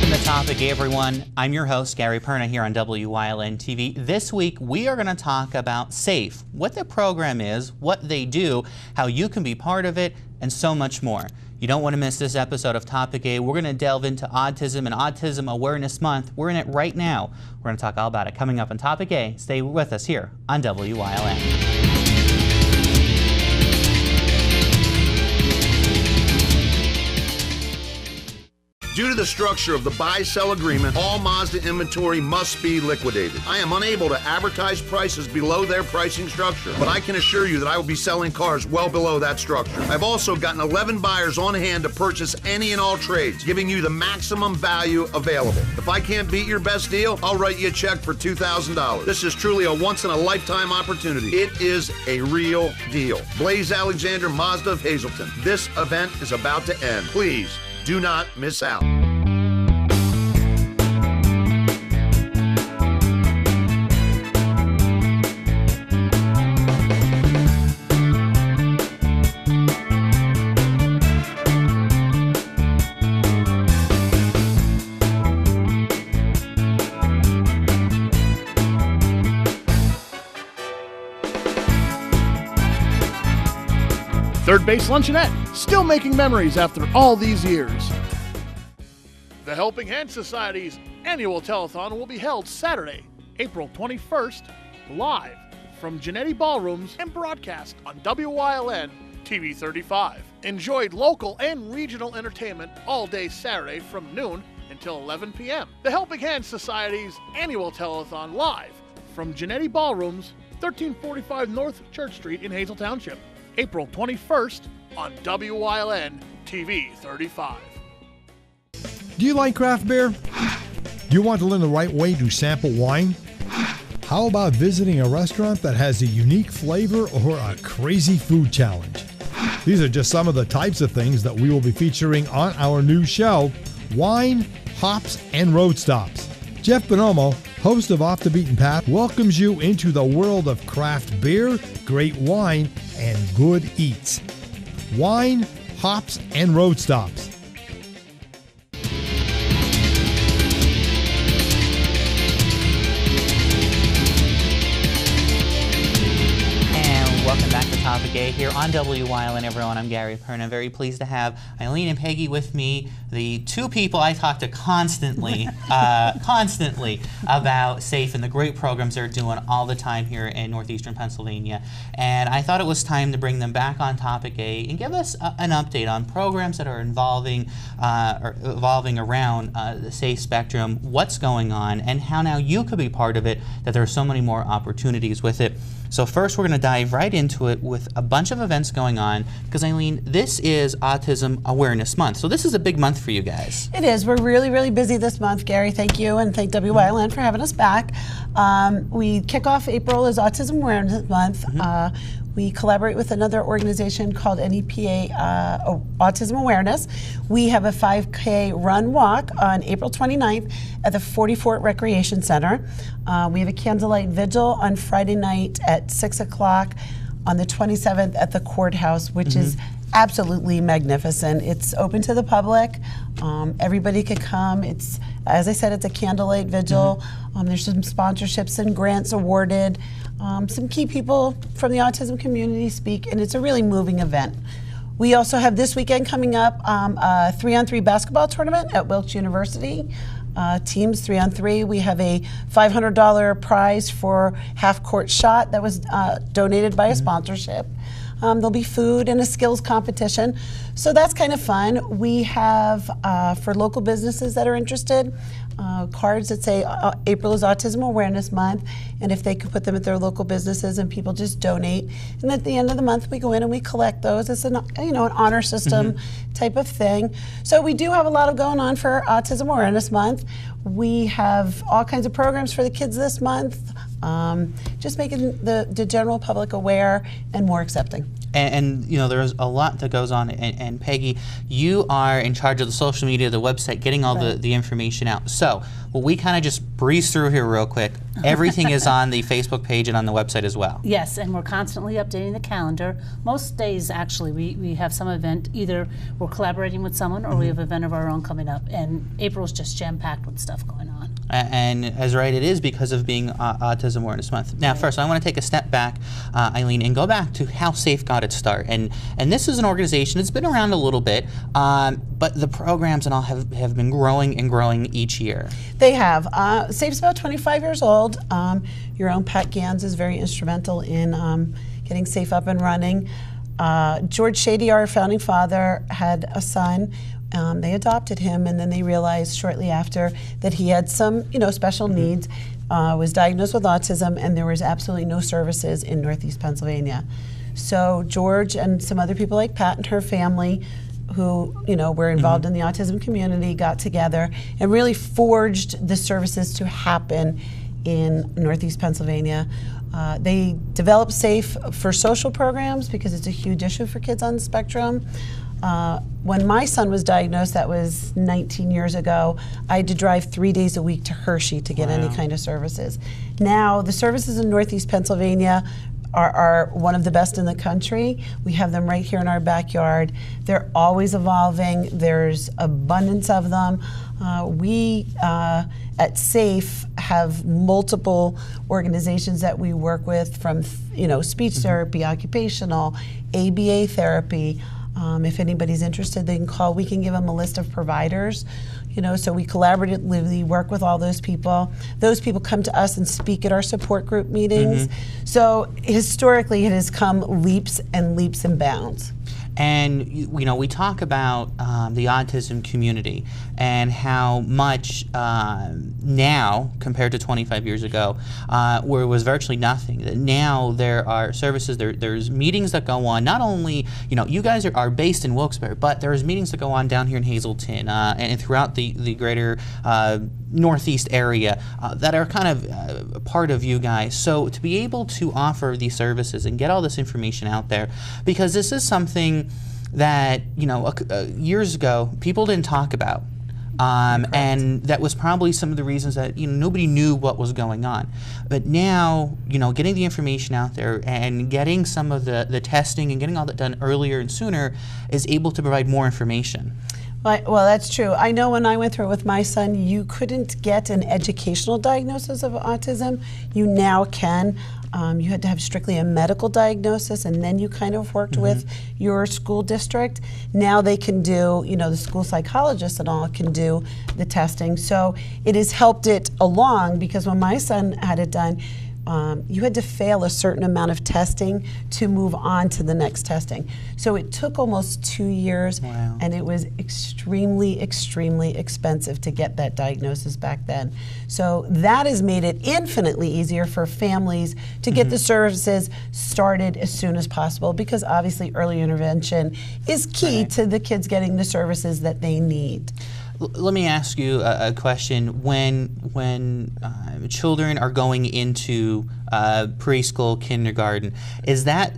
Welcome to Topic A, everyone. I'm your host, Gary Perna, here on WYLN TV. This week, we are going to talk about S.A.F.E, what the program is, what they do, how you can be part of it, and so much more. You don't want to miss this episode of Topic A. We're going to delve into autism and Autism Awareness Month. We're in it right now. We're going to talk all about it coming up on Topic A. Stay with us here on WYLN. Due to the structure of the buy-sell agreement, all Mazda inventory must be liquidated. I am unable to advertise prices below their pricing structure, but I can assure you that I will be selling cars well below that structure. I've also gotten 11 buyers on hand to purchase any and all trades, giving you the maximum value available. If I can't beat your best deal, I'll write you a check for $2,000. This is truly a once-in-a-lifetime opportunity. It is a real deal. Blaze Alexander Mazda of Hazleton. This event is about to end. Please do not miss out. Third Base Luncheonette, still making memories after all these years. The Helping Hand Society's annual telethon will be held Saturday, April 21st, live from Genetti Ballrooms and broadcast on WYLN TV 35. Enjoy local and regional entertainment all day Saturday from noon until 11 p.m. The Helping Hand Society's annual telethon live from Genetti Ballrooms, 1345 North Church Street in Hazel Township. April 21st on WYLN TV 35. Do you like craft beer? Do you want to learn the right way to sample wine? How about visiting a restaurant that has a unique flavor or a crazy food challenge? These are just some of the types of things that we will be featuring on our new show, Wine, Hops, and Road Stops. Jeff Bonomo, host of Off the Beaten Path, welcomes you into the world of craft beer, great wine, and good eats. Wine, Hops, and Road Stops. Welcome back to Topic A here on WYLN, everyone. I'm Gary Perna. I'm very pleased to have Eileen and Peggy with me, the two people I talk to constantly about S.A.F.E and the great programs they're doing all the time here in northeastern Pennsylvania. And I thought it was time to bring them back on Topic A and give us an update on programs that are evolving around the S.A.F.E spectrum, what's going on, and how now you could be part of it, that there are so many more opportunities with it. So first, we're going to dive right into it with a bunch of events going on, because Eileen, this is Autism Awareness Month. So this is a big month for you guys. It is. We're really, really busy this month, Gary. Thank you, and thank WYLN for having us back. We kick off April as Autism Awareness Month. We collaborate with another organization called NEPA Autism Awareness. We have a 5K run walk on April 29th at the 40 Fort Recreation Center. We have a candlelight vigil on Friday night at 6 o'clock on the 27th at the courthouse, which is absolutely magnificent. It's open to the public. Everybody could come. It's, as I said, it's a candlelight vigil. There's some sponsorships and grants awarded. Some key people from the autism community speak, and it's a really moving event. We also have this weekend coming up a 3-on-3 basketball tournament at Wilkes University. Teams 3-on-3. We have a $500 prize for half-court shot that was donated by a sponsorship. There'll be food and a skills competition. So that's kind of fun. We have, for local businesses that are interested, cards that say April is Autism Awareness Month, and if they could put them at their local businesses and people just donate. And at the end of the month, we go in and we collect those. It's an honor system type of thing. So we do have a lot going on for Autism Awareness Month. We have all kinds of programs for the kids this month, just making the general public aware and more accepting. And you know, there's a lot that goes on, and Peggy, you are in charge of the social media, the website, getting all the information out. So, well, we kind of just breeze through here real quick. Everything is on the Facebook page and on the website as well. Yes, and we're constantly updating the calendar. Most days, actually, we have some event. Either we're collaborating with someone, or we have an event of our own coming up. And April's just jam-packed with stuff going on. And as right it is because of being Autism Awareness Month. Now, first, I want to take a step back, Eileen, and go back to how S.A.F.E got its start. And this is an organization that's been around a little bit, but the programs and all have been growing and growing each year. They have. S.A.F.E's about 25 years old. Your own Pat Gans is very instrumental in getting S.A.F.E up and running. George Shady, our founding father, had a son. They adopted him, and then they realized shortly after that he had some, special needs, was diagnosed with autism, and there was absolutely no services in Northeast Pennsylvania. So George and some other people like Pat and her family, who were involved in the autism community, got together and really forged the services to happen in Northeast Pennsylvania. They developed S.A.F.E for social programs because it's a huge issue for kids on the spectrum. When my son was diagnosed, that was 19 years ago, I had to drive 3 days a week to Hershey to get any kind of services. Now, the services in Northeast Pennsylvania are one of the best in the country. We have them right here in our backyard. They're always evolving. There's abundance of them. We at S.A.F.E have multiple organizations that we work with, from speech therapy, occupational, ABA therapy. If anybody's interested, they can call. We can give them a list of providers. So we collaboratively work with all those people. Those people come to us and speak at our support group meetings. So historically, it has come leaps and leaps and bounds. And we talk about the autism community and how much now, compared to 25 years ago, where it was virtually nothing. Now there are services, there's meetings that go on. Not only, you guys are based in Wilkes-Barre, but there's meetings that go on down here in Hazleton and throughout the greater Northeast area that are kind of a part of you guys. So to be able to offer these services and get all this information out there, because this is something that years ago people didn't talk about, and that was probably some of the reasons that nobody knew what was going on. But now, getting the information out there and getting some of the testing and getting all that done earlier and sooner is able to provide more information. Well, that's true. I know when I went through it with my son, you couldn't get an educational diagnosis of autism. You now can. You had to have strictly a medical diagnosis, and then you kind of worked with your school district. Now they can do, the school psychologists and all can do the testing. So it has helped it along, because when my son had it done, you had to fail a certain amount of testing to move on to the next testing. So it took almost 2 years, and it was extremely, extremely expensive to get that diagnosis back then. So that has made it infinitely easier for families to get the services started as soon as possible, because obviously early intervention is key to the kids getting the services that they need. Let me ask you a question. When children are going into preschool, kindergarten, is that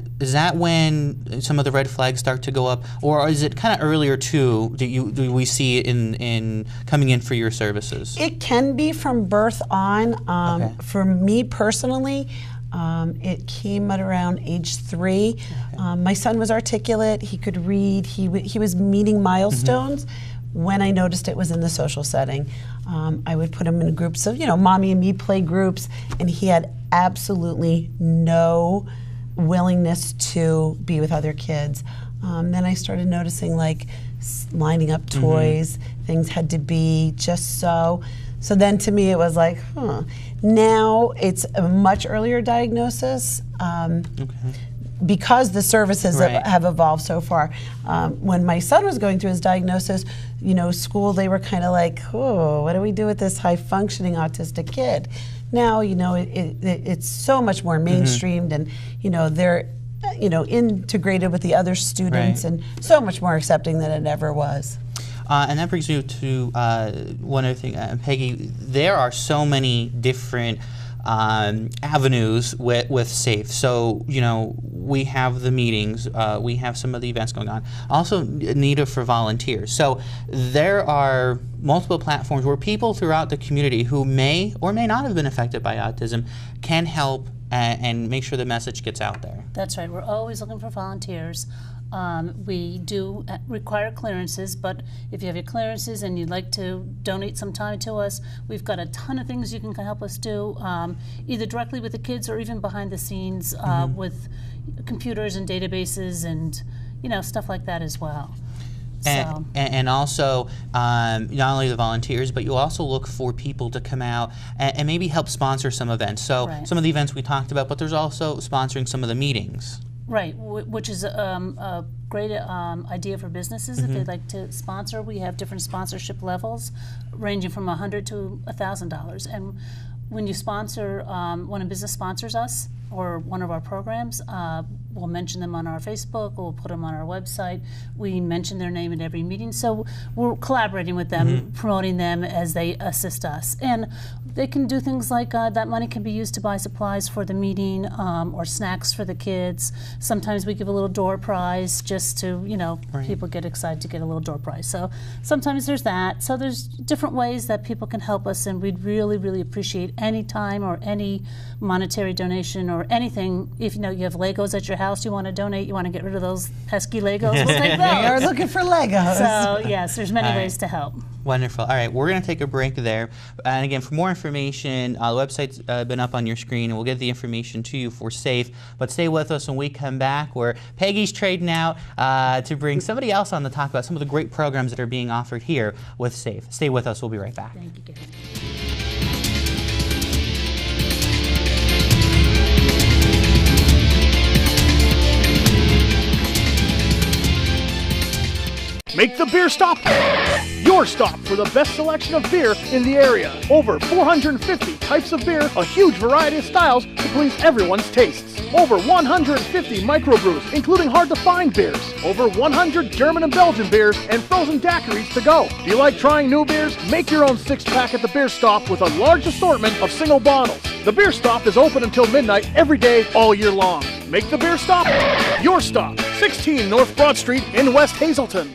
when some of the red flags start to go up, or is it kind of earlier too? Do we see it in coming in for your services? It can be from birth on. For me personally, it came at around age 3. My son was articulate. He could read. He was meeting milestones. When I noticed it was in the social setting, I would put him in groups of, mommy and me play groups, and he had absolutely no willingness to be with other kids. Then I started noticing, like, lining up toys, things had to be just so. So then to me it was like, Now it's a much earlier diagnosis. Because the services have evolved so far. When my son was going through his diagnosis, school, they were kind of like, oh, what do we do with this high-functioning autistic kid? Now, it's so much more mainstreamed, and, they're, integrated with the other students and so much more accepting than it ever was. And that brings you to one other thing, Peggy. There are so many different avenues with SAFE. So, we have the meetings, we have some of the events going on. Also, need for volunteers. So there are multiple platforms where people throughout the community who may or may not have been affected by autism can help and make sure the message gets out there. That's right. We're always looking for volunteers. We do require clearances, but if you have your clearances and you'd like to donate some time to us, we've got a ton of things you can help us do, either directly with the kids or even behind the scenes with computers and databases and stuff like that as well. And also, not only the volunteers, but you also look for people to come out and maybe help sponsor some events. So some of the events we talked about, but there's also sponsoring some of the meetings. Right, which is a great idea for businesses if they'd like to sponsor. We have different sponsorship levels ranging from $100 to $1,000. And when you sponsor, when a business sponsors us or one of our programs, we'll mention them on our Facebook, we'll put them on our website. We mention their name at every meeting. So we're collaborating with them, promoting them as they assist us. And they can do things like that money can be used to buy supplies for the meeting or snacks for the kids. Sometimes we give a little door prize just to, people get excited to get a little door prize. So sometimes there's that. So there's different ways that people can help us, and we'd really, really appreciate any time or any monetary donation or anything. If you have Legos at your house you want to donate, you want to get rid of those pesky Legos, we'll take those. We are looking for Legos. So yes, there's many ways to help. Wonderful. All right, we're going to take a break there. And again, for more information, the website's been up on your screen, and we'll get the information to you for SAFE. But stay with us when we come back, where Peggy's trading out to bring somebody else on to talk about some of the great programs that are being offered here with SAFE. Stay with us. We'll be right back. Thank you, Gary. Make the beer stop your stop for the best selection of beer in the area. Over 450 types of beer, a huge variety of styles to please everyone's tastes. Over 150 microbrews, including hard-to-find beers. Over 100 German and Belgian beers and frozen daiquiris to go. Do you like trying new beers? Make your own six-pack at the Beer Stop with a large assortment of single bottles. The Beer Stop is open until midnight every day, all year long. Make the Beer Stop your stop. 16 North Broad Street in West Hazleton.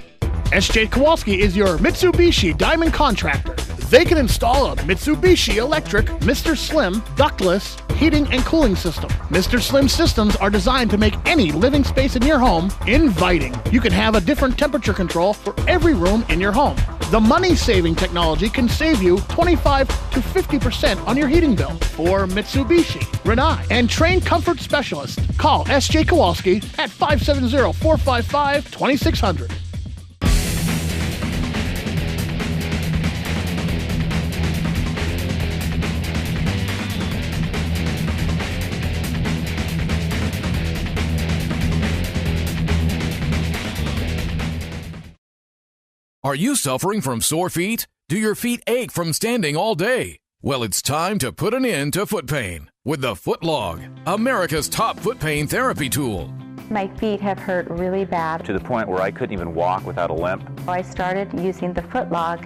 S.J. Kowalski is your Mitsubishi Diamond Contractor. They can install a Mitsubishi electric Mr. Slim ductless heating and cooling system. Mr. Slim systems are designed to make any living space in your home inviting. You can have a different temperature control for every room in your home. The money-saving technology can save you 25 to 50% on your heating bill. For Mitsubishi, Rinnai, and trained comfort specialists, call S.J. Kowalski at 570-455-2600. Are you suffering from sore feet? Do your feet ache from standing all day? Well, it's time to put an end to foot pain with the Foot Log, America's top foot pain therapy tool. My feet have hurt really bad. To the point where I couldn't even walk without a limp. I started using the Foot Log,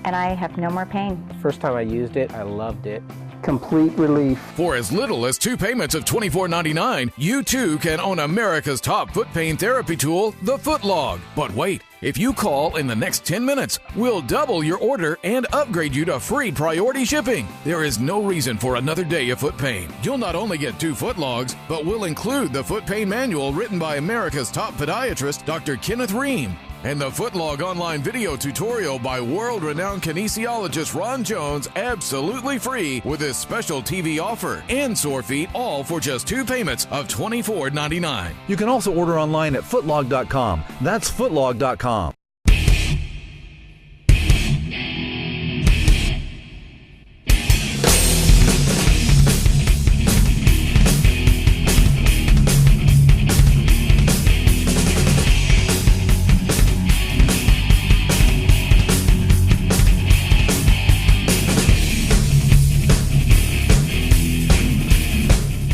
and I have no more pain. First time I used it, I loved it. Complete relief. For as little as 2 payments of $24.99, you too can own America's top foot pain therapy tool, the Foot Log. But wait, if you call in the next 10 minutes, we'll double your order and upgrade you to free priority shipping. There is no reason for another day of foot pain. You'll not only get 2 Foot Logs, but we'll include the foot pain manual written by America's top podiatrist, Dr. Kenneth Ream, and the Foot Log online video tutorial by world-renowned kinesiologist Ron Jones, absolutely free with this special TV offer, and sore feet, all for just 2 payments of $24.99. You can also order online at footlog.com. That's footlog.com.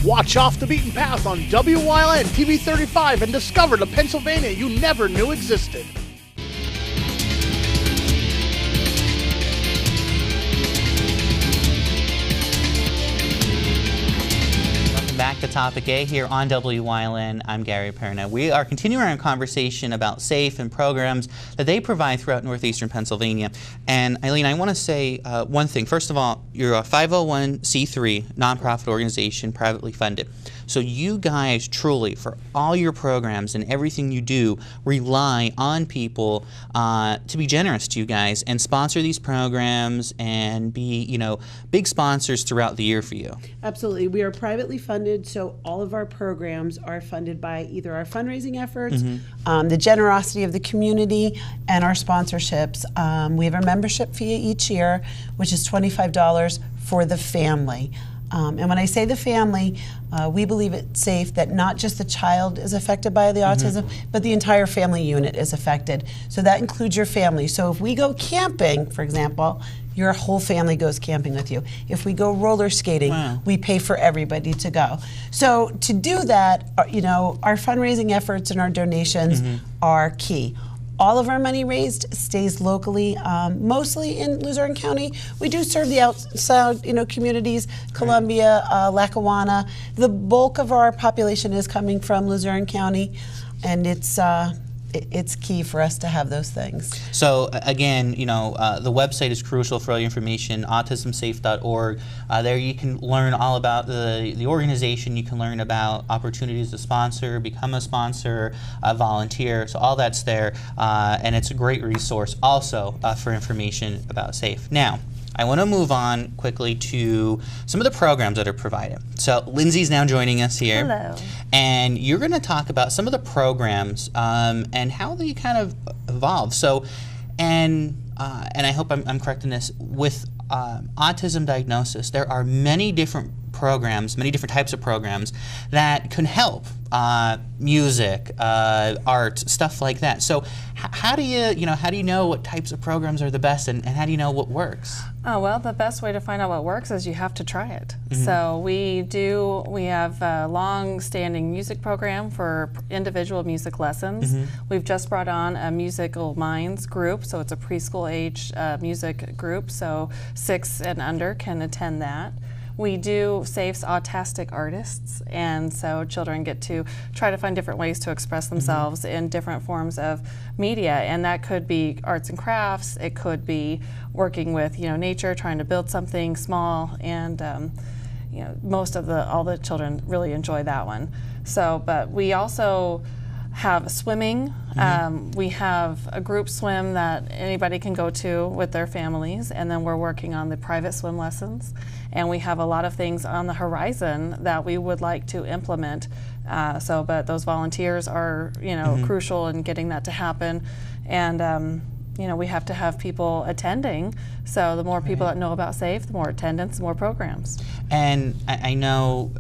Watch Off the Beaten Path on WYLN TV 35 and discover the Pennsylvania you never knew existed. Topic A here on WYLN. I'm Gary Perna. We are continuing our conversation about S.A.F.E and programs that they provide throughout northeastern Pennsylvania. And Eileen, I want to say one thing. First of all, you're a 501c3 nonprofit organization, privately funded. So you guys truly, for all your programs and everything you do, rely on people to be generous to you guys and sponsor these programs and be, you know, big sponsors throughout the year for you. Absolutely. We are privately funded, so all of our programs are funded by either our fundraising efforts, the generosity of the community, and our sponsorships. We have a membership fee each year, which is $25 for the family. And when I say the family, we believe it's safe that not just the child is affected by the autism, but the entire family unit is affected. So that includes your family. So if we go camping, for example, your whole family goes camping with you. If we go roller skating, we pay for everybody to go. So to do that, you know, our fundraising efforts and our donations are key. All of our money raised stays locally, mostly in Luzerne County. We do serve the outside, you know, communities, Columbia, Lackawanna. The bulk of our population is coming from Luzerne County, and it's key for us to have those things. So again, you know, the website is crucial for all your information, autismsafe.org. There you can learn all about the organization. You can learn about opportunities to sponsor, become a sponsor, volunteer. So all that's there, and it's a great resource also for information about S.A.F.E. Now, I want to move on quickly to some of the programs that are provided. So Lindsay's now joining us here. Hello. And you're going to talk about some of the programs and how they kind of evolve. So, and I hope I'm correct in this, with autism diagnosis, there are many different programs, many different types of programs that can help. Music, art, stuff like that. So how do you know what types of programs are the best, and how do you know what works? Oh, well, the best way to find out what works is you have to try it. So we have a long-standing music program for individual music lessons. We've just brought on a Musical Minds group, so it's a preschool age music group, so 6 and under can attend that. We do S.A.F.E's Autistic Artists, and so children get to try to find different ways to express themselves in different forms of media, and that could be arts and crafts, it could be working with, you know, nature, trying to build something small, and you know, all the children really enjoy that one. So, but we also have swimming. We have a group swim that anybody can go to with their families, and then we're working on the private swim lessons. And we have a lot of things on the horizon that we would like to implement. But those volunteers are, you know, crucial in getting that to happen. And you know, we have to have people attending. So the more people that know about S.A.F.E, the more attendance, the more programs. And I know.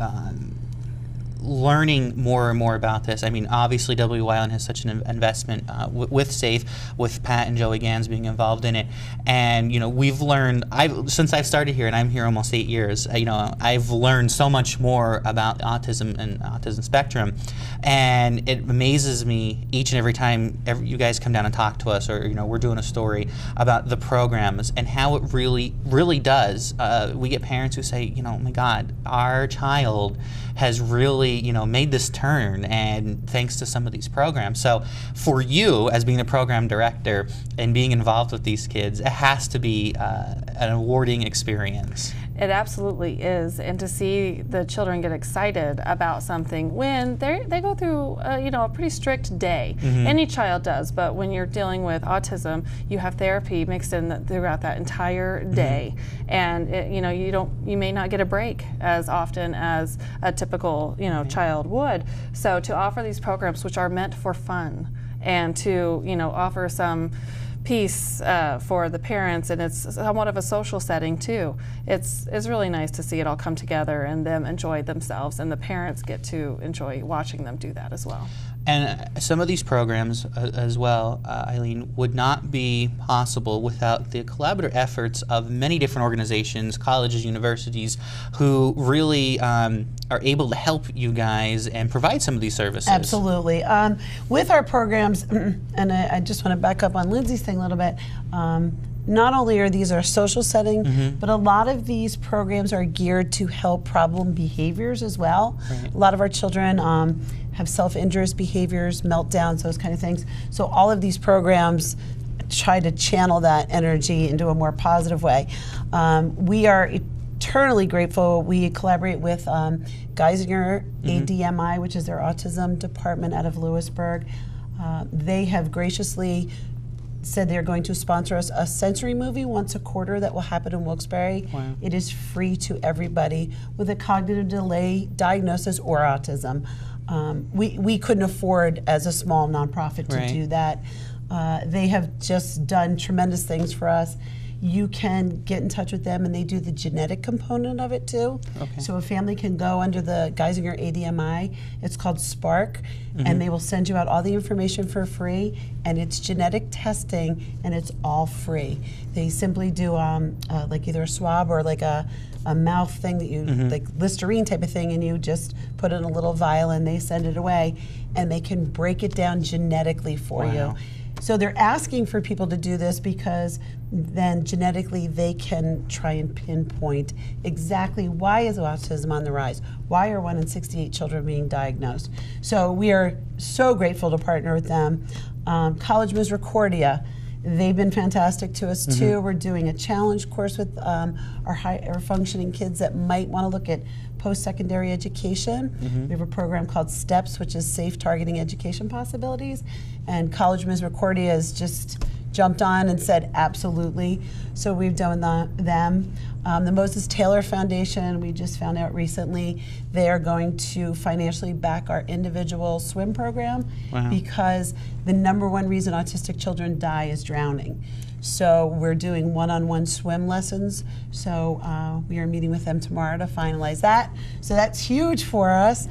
Learning more and more about this. I mean, obviously WYLN has such an investment with S.A.F.E, with Pat and Joey Gans being involved in it, and you know, we've learned. Since I've started here, and I'm here almost 8 years. You know, I've learned so much more about autism and autism spectrum, and it amazes me each and every time you guys come down and talk to us, or you know, we're doing a story about the programs and how it really does. We get parents who say, you know, oh my God, our child has really, you know, made this turn, and thanks to some of these programs. So for you, as being a program director and being involved with these kids, it has to be an rewarding experience. It absolutely is, and to see the children get excited about something when they go through you know, a pretty strict day. Any child does, but when you're dealing with autism, you have therapy mixed in throughout that entire day, and you know, you may not get a break as often as a typical, you know, child would. So to offer these programs, which are meant for fun, and to, you know, offer some piece for the parents, and it's somewhat of a social setting too. It's really nice to see it all come together and them enjoy themselves, and the parents get to enjoy watching them do that as well. And some of these programs as well, Eileen, would not be possible without the collaborative efforts of many different organizations, colleges, universities, who really are able to help you guys and provide some of these services. Absolutely. With our programs, and I just want to back up on Lindsay's thing a little bit, not only are these our social setting, but a lot of these programs are geared to help problem behaviors as well. Right. A lot of our children have self-injurious behaviors, meltdowns, those kind of things. So all of these programs try to channel that energy into a more positive way. We are eternally grateful. We collaborate with Geisinger ADMI, which is their autism department out of Lewisburg. They have graciously said they're going to sponsor us a sensory movie once a quarter that will happen in Wilkes-Barre. Wow. It is free to everybody with a cognitive delay diagnosis or autism. We couldn't afford as a small nonprofit to do that. They have just done tremendous things for us. You can get in touch with them, and they do the genetic component of it too. Okay. So a family can go under the Geisinger ADMI. It's called Spark, and they will send you out all the information for free. And it's genetic testing, and it's all free. They simply do like either a swab or like a mouth thing that you like Listerine type of thing, and you just put it in a little vial, and they send it away, and they can break it down genetically for you. So they're asking for people to do this because then genetically they can try and pinpoint exactly why is autism on the rise? Why are 1 in 68 children being diagnosed? So we are so grateful to partner with them. College Misericordia, they've been fantastic to us too. We're doing a challenge course with our higher functioning kids that might want to look at post-secondary education. We have a program called STEPS, which is Safe Targeting Education Possibilities, and College Misericordia has just jumped on and said absolutely. So we've done them. The Moses Taylor Foundation, we just found out recently, they are going to financially back our individual swim program because the #1 reason autistic children die is drowning. So we're doing one-on-one swim lessons. So we are meeting with them tomorrow to finalize that. So that's huge for us.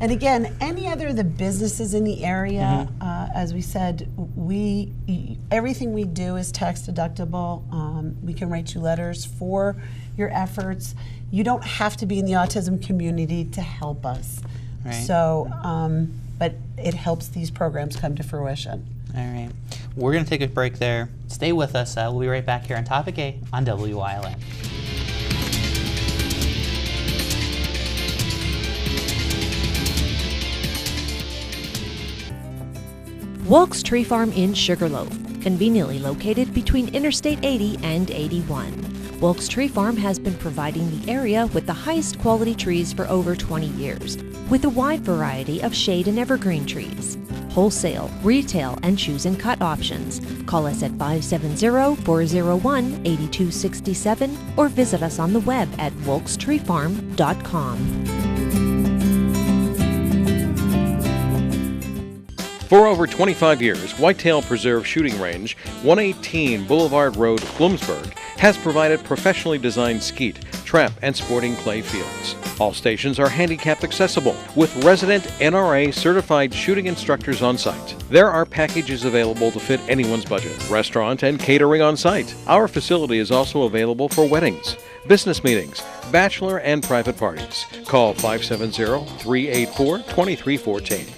And again, any other of the businesses in the area, as we said, everything we do is tax deductible. We can write you letters for your efforts. You don't have to be in the autism community to help us. Right. So, but it helps these programs come to fruition. All right. We're going to take a break there. Stay with us. We'll be right back here on Topic A on WILN. Wilkes Tree Farm in Sugarloaf, conveniently located between Interstate 80 and 81. Wilkes Tree Farm has been providing the area with the highest quality trees for over 20 years, with a wide variety of shade and evergreen trees. Wholesale, retail, and choose and cut options. Call us at 570-401-8267 or visit us on the web at wilkestreefarm.com. For over 25 years, Whitetail Preserve Shooting Range, 118 Boulevard Road, Bloomsburg, has provided professionally designed skeet, trap, and sporting clay fields. All stations are handicapped accessible, with resident NRA certified shooting instructors on site. There are packages available to fit anyone's budget, restaurant and catering on site. Our facility is also available for weddings, business meetings, bachelor and private parties. Call 570-384-2314.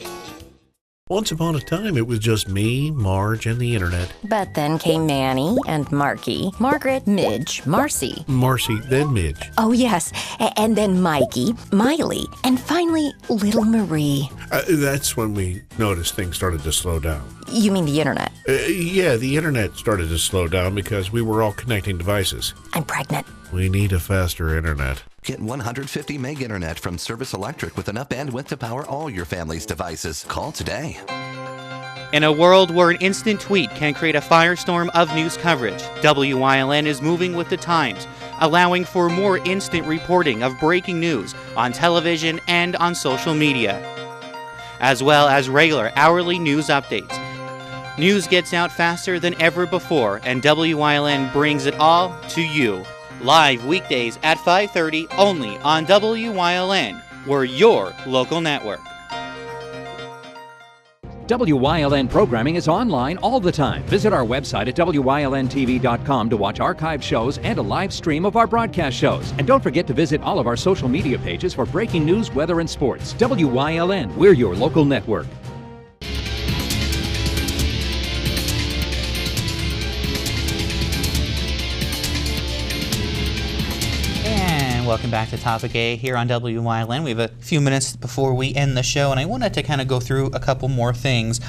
Once upon a time, it was just me, Marge, and the internet. But then came Manny and Marky, Margaret, Midge, Marcy. Marcy, then Midge. Oh, yes. And then Mikey, Miley, and finally, little Marie. That's when we noticed things started to slow down. You mean the internet? Yeah, the internet started to slow down because we were all connecting devices. I'm pregnant. We need a faster internet. Get 150 meg internet from Service Electric with enough bandwidth to power all your family's devices. Call today. In a world where an instant tweet can create a firestorm of news coverage, WILN is moving with the times, allowing for more instant reporting of breaking news on television and on social media, as well as regular hourly news updates. News gets out faster than ever before, and WILN brings it all to you. Live weekdays at 5:30 only on WILN. We're your local network. WILN programming is online all the time. Visit our website at WILNTV.com to watch archived shows and a live stream of our broadcast shows. And don't forget to visit all of our social media pages for breaking news, weather, and sports. WILN, we're your local network. welcome back to Topic A here on WYLN. We have a few minutes before we end the show, and I wanted to kind of go through a couple more things.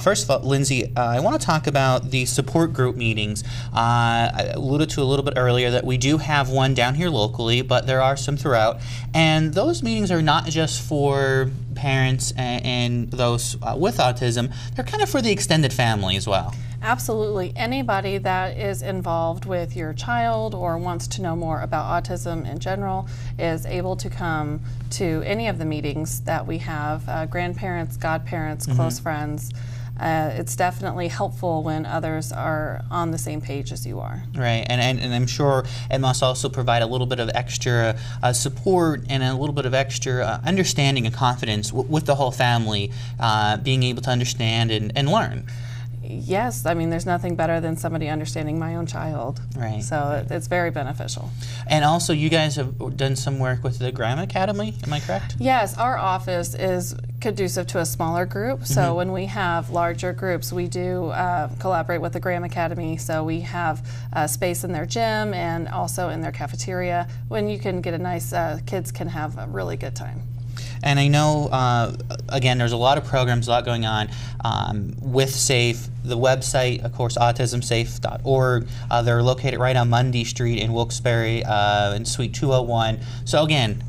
First of all, Lindsay, I want to talk about the support group meetings. I alluded to a little bit earlier that we do have one down here locally, but there are some throughout. And those meetings are not just for parents and those with autism, they're kind of for the extended family as well. Absolutely. Anybody that is involved with your child or wants to know more about autism in general is able to come to any of the meetings that we have, grandparents, godparents, close friends. It's definitely helpful when others are on the same page as you are. Right, and I'm sure it must also provide a little bit of extra support and a little bit of extra understanding and confidence with the whole family, being able to understand and learn. Yes, I mean, there's nothing better than somebody understanding my own child. Right. So it's very beneficial. And also, you guys have done some work with the Graham Academy, am I correct? Yes, our office is conducive to a smaller group. So when we have larger groups, we do collaborate with the Graham Academy. So we have space in their gym and also in their cafeteria when you can get a nice, kids can have a really good time. And I know, again, there's a lot of programs, a lot going on with S.A.F.E. The website, of course, autismsafe.org. They're located right on Mundy Street in Wilkes-Barre in Suite 201. So again,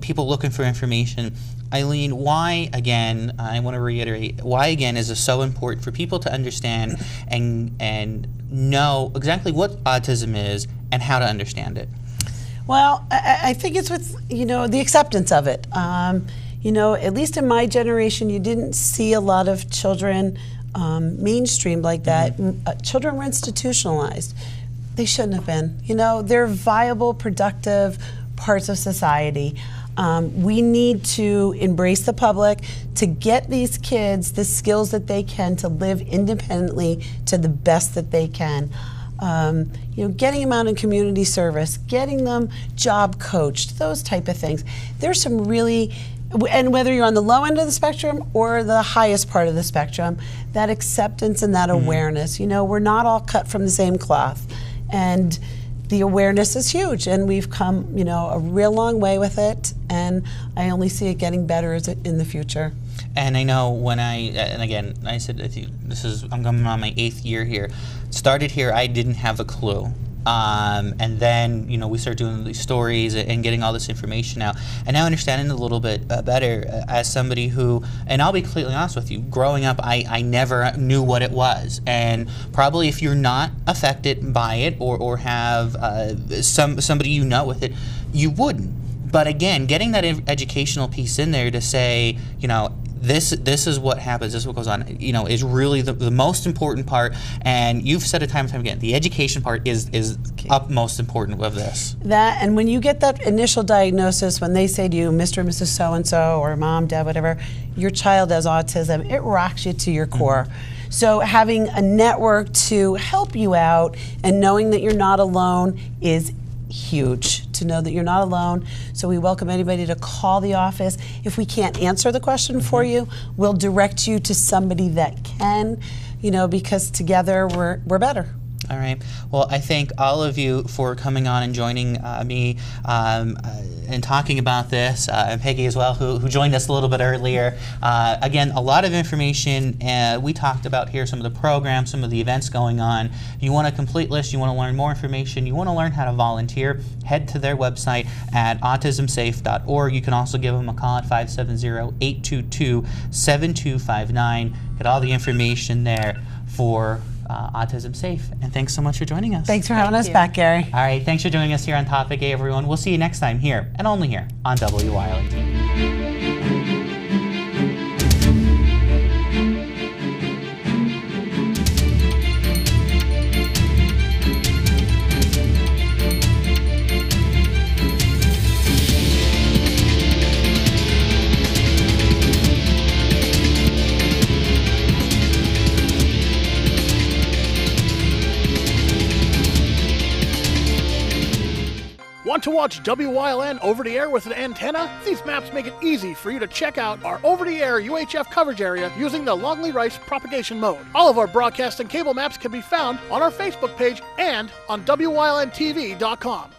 people looking for information. Eileen, why again, I want to reiterate, why again is it so important for people to understand and know exactly what autism is and how to understand it? Well, I think it's with, the acceptance of it. At least in my generation, you didn't see a lot of children mainstreamed like that. Children were institutionalized. They shouldn't have been. They're viable, productive parts of society. We need to embrace the public to get these kids the skills that they can to live independently to the best that they can. Getting them out in community service, getting them job coached, those type of things. There's some really, and whether you're on the low end of the spectrum or the highest part of the spectrum, that acceptance and that awareness, we're not all cut from the same cloth. And the awareness is huge, and we've come, a real long way with it, and I only see it getting better in the future. And I know when and again, I said, I'm going on my 8th year here. Started here, I didn't have a clue. And then, we started doing these stories and getting all this information out. And now understanding a little bit better as somebody who, and I'll be completely honest with you, growing up, I never knew what it was. And probably if you're not affected by it or have somebody with it, you wouldn't. But again, getting that educational piece in there to say, this is what happens, this is what goes on, is really the most important part. And you've said it time and time again, the education part is utmost important of this. That, and when you get that initial diagnosis, when they say to you, Mr. and Mrs. So-and-so, or Mom, Dad, whatever, your child has autism, it rocks you to your core. So having a network to help you out and knowing that you're not alone is huge, to know that you're not alone. So we welcome anybody to call the office. If we can't answer the question for you, we'll direct you to somebody that can, because together we're better. All right. Well, I thank all of you for coming on and joining me and talking about this, and Peggy as well, who joined us a little bit earlier. Again, a lot of information we talked about here, some of the programs, some of the events going on. If you want a complete list, you want to learn more information, you want to learn how to volunteer, head to their website at autismsafe.org. You can also give them a call at 570-822-7259. Get all the information there for Autism Safe. And thanks so much for joining us. Thanks for having us back, Gary. All right, thanks for joining us here on Topic A, everyone. We'll see you next time here, and only here, on WYLN TV. Want to watch WYLN over the air with an antenna? These maps make it easy for you to check out our over-the-air UHF coverage area using the Longley Rice propagation mode. All of our broadcast and cable maps can be found on our Facebook page and on WYLNTV.com.